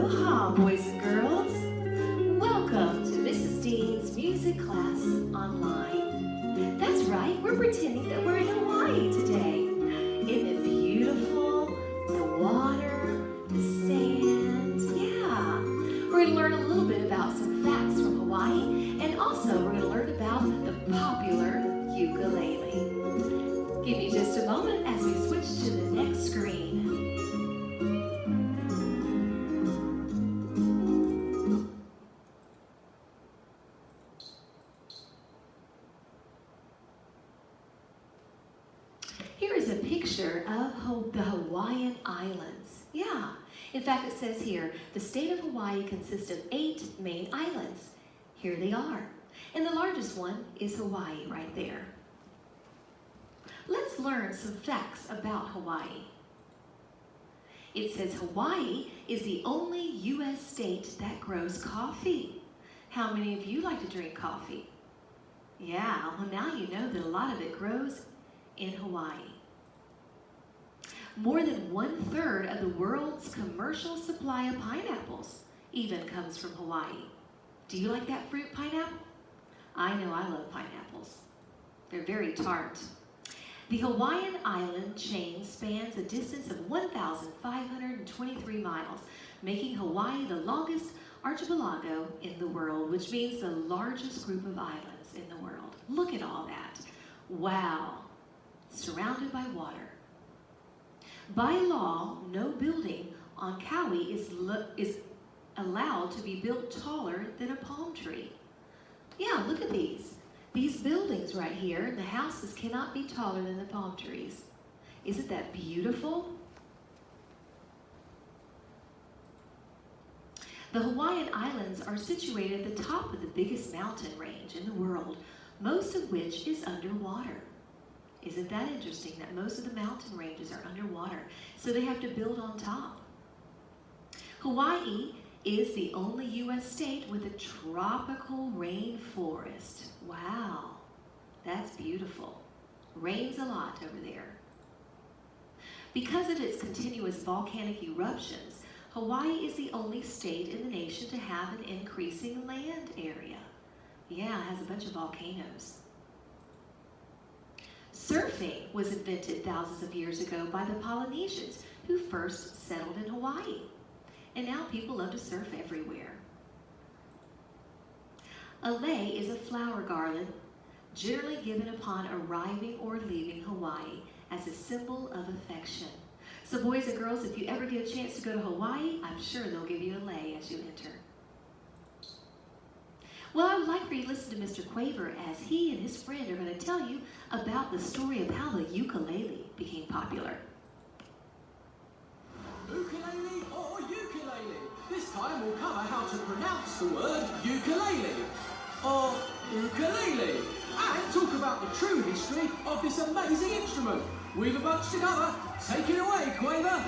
Aloha, boys and girls. Welcome to Mrs. Dean's music class online. That's right, we're pretending that we're in Hawaii today. Isn't it beautiful? The water, the sand, yeah. We're going to learn a little bit about some facts from Hawaii, and also we're going to learn about the popular ukulele. Give me just a moment as we switch to the next screen. Here is a picture of the Hawaiian Islands. Yeah, in fact it says here, the state of Hawaii consists of 8 main islands. Here they are. And the largest one is Hawaii right there. Let's learn some facts about Hawaii. It says Hawaii is the only U.S. state that grows coffee. How many of you like to drink coffee? Yeah, well now you know that a lot of it grows in Hawaii. More than 1/3 of the world's commercial supply of pineapples even comes from Hawaii. Do you like that fruit, pineapple? I know I love pineapples. They're very tart. The Hawaiian island chain spans a distance of 1,523 miles, making Hawaii the longest archipelago in the world, which means the largest group of islands in the world. Look at all that. Wow. Surrounded by water. By law, no building on Kauai is allowed to be built taller than a palm tree. Yeah, look at these. These buildings right here, the houses cannot be taller than the palm trees. Isn't that beautiful? The Hawaiian Islands are situated at the top of the biggest mountain range in the world, most of which is underwater. Isn't that interesting that most of the mountain ranges are underwater, so they have to build on top? Hawaii is the only U.S. state with a tropical rainforest. Wow, that's beautiful. Rains a lot over there. Because of its continuous volcanic eruptions, Hawaii is the only state in the nation to have an increasing land area. Yeah, it has a bunch of volcanoes. Surfing was invented thousands of years ago by the Polynesians who first settled in Hawaii. And now people love to surf everywhere. A lei is a flower garland generally given upon arriving or leaving Hawaii as a symbol of affection. So boys and girls, if you ever get a chance to go to Hawaii, I'm sure they'll give you a lei as you enter. Well, I would like for you to listen to Mr. Quaver as he and his friend are going to tell you about the story of how the ukulele became popular. Ukulele or ukulele? This time we'll cover how to pronounce the word ukulele or ukulele and talk about the true history of this amazing instrument. We've a bunch to cover. Take it away, Quaver.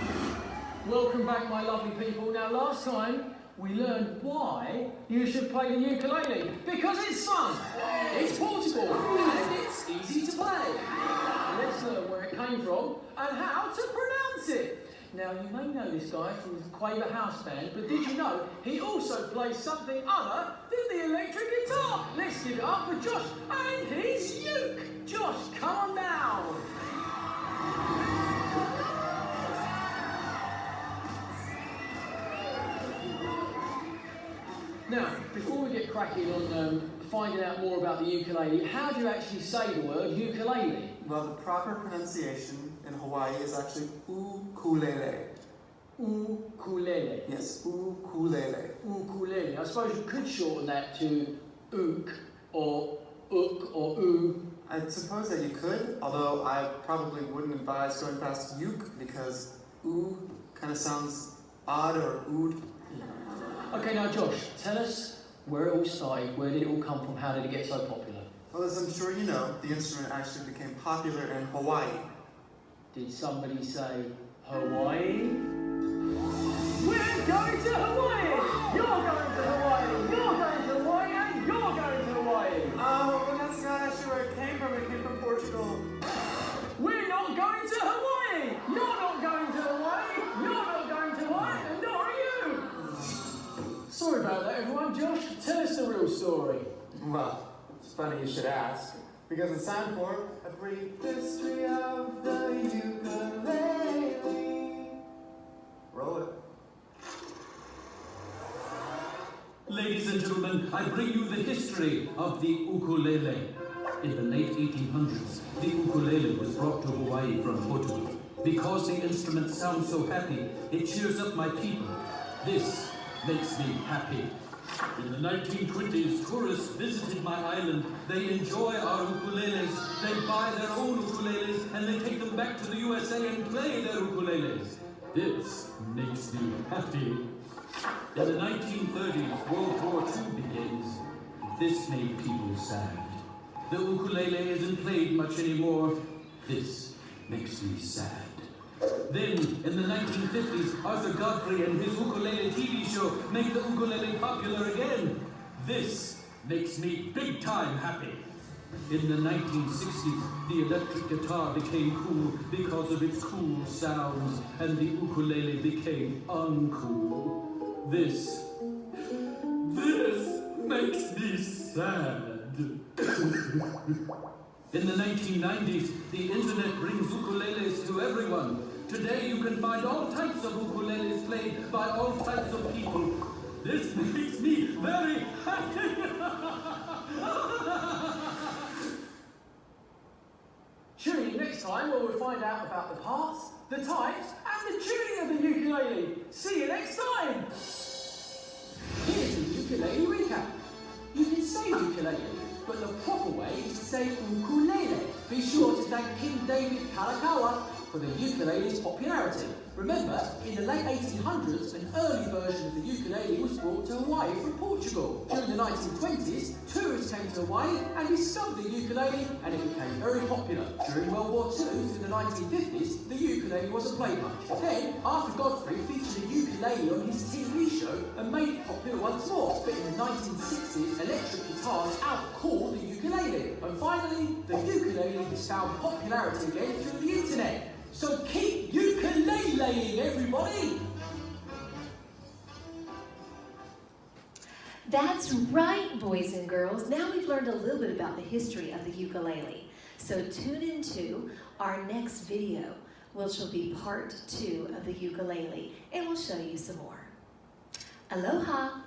Welcome back, my lovely people. Now, last time we learned why you should play the ukulele. Because it's fun, it's portable, and it's easy to play. Let's learn where it came from and how to pronounce it. Now, you may know this guy from the Quaver House Band, but did you know he also plays something other than the electric guitar? Let's give it up for Josh and his uke. Josh, come on down. Now, before we get cracking on finding out more about the ukulele, how do you actually say the word ukulele? Well, the proper pronunciation in Hawaii is actually ukulele. Ukulele. Yes, ukulele. Ukulele. I suppose you could shorten that to ook or oo. I suppose that you could, although I probably wouldn't advise going past uke because kind of sounds odd or ood. Okay, now Josh, tell us where it all started. Where did it all come from? How did it get so popular? Well, as I'm sure you know, the instrument actually became popular in Hawaii. Did somebody say Hawaii? We're going to Hawaii! You're going to Hawaii! You're going to Hawaii! And you're going to Hawaii! Oh, well that's not actually where it came from. It came from Portugal. We're not going to Hawaii! You're not going to Hawaii! You're not going to Hawaii! And nor are you! story? Well, it's funny you should ask, because it's time for a brief history of the ukulele. Roll it. Ladies and gentlemen, I bring you the history of the ukulele. In the late 1800s, the ukulele was brought to Hawaii from Portugal. Because the instrument sounds so happy, it cheers up my people. This makes me happy. In the 1920s, tourists visited my island. They enjoy our ukuleles. They buy their own ukuleles and they take them back to the USA and play their ukuleles. This makes me happy. In the 1930s, World War II begins. This made people sad. The ukulele isn't played much anymore. This makes me sad. Then, in the 1950s, Arthur Godfrey and his ukulele TV show made the ukulele popular again. This makes me big time happy. In the 1960s, the electric guitar became cool because of its cool sounds, and the ukulele became uncool. This makes me sad. In the 1990s, the internet brings ukuleles to everyone. Today you can find all types of ukuleles played by all types of people. This makes me very happy. Tune in next time where we'll find out about the parts, the types, and the tuning of the ukulele. See you next time! Here's the ukulele recap. You can say ukulele, but the proper way is to say ukulele. Be sure to thank King David Kalakaua for the ukulele's popularity. Remember, in the late 1800s, an early version of the ukulele was brought to Hawaii from Portugal. During the 1920s, tourists came to Hawaii and discovered the ukulele, and it became very popular. During World War II through the 1950s, the ukulele wasn't played much. Then, Arthur Godfrey featured a ukulele on his TV show and made it popular once more. But in the 1960s, electric guitars outcalled the ukulele. And finally, the ukulele has found popularity again through the internet. So keep ukuleleing, everybody! That's right, boys and girls. Now we've learned a little bit about the history of the ukulele. So tune into our next video, which will be part 2 of the ukulele, and we'll show you some more. Aloha!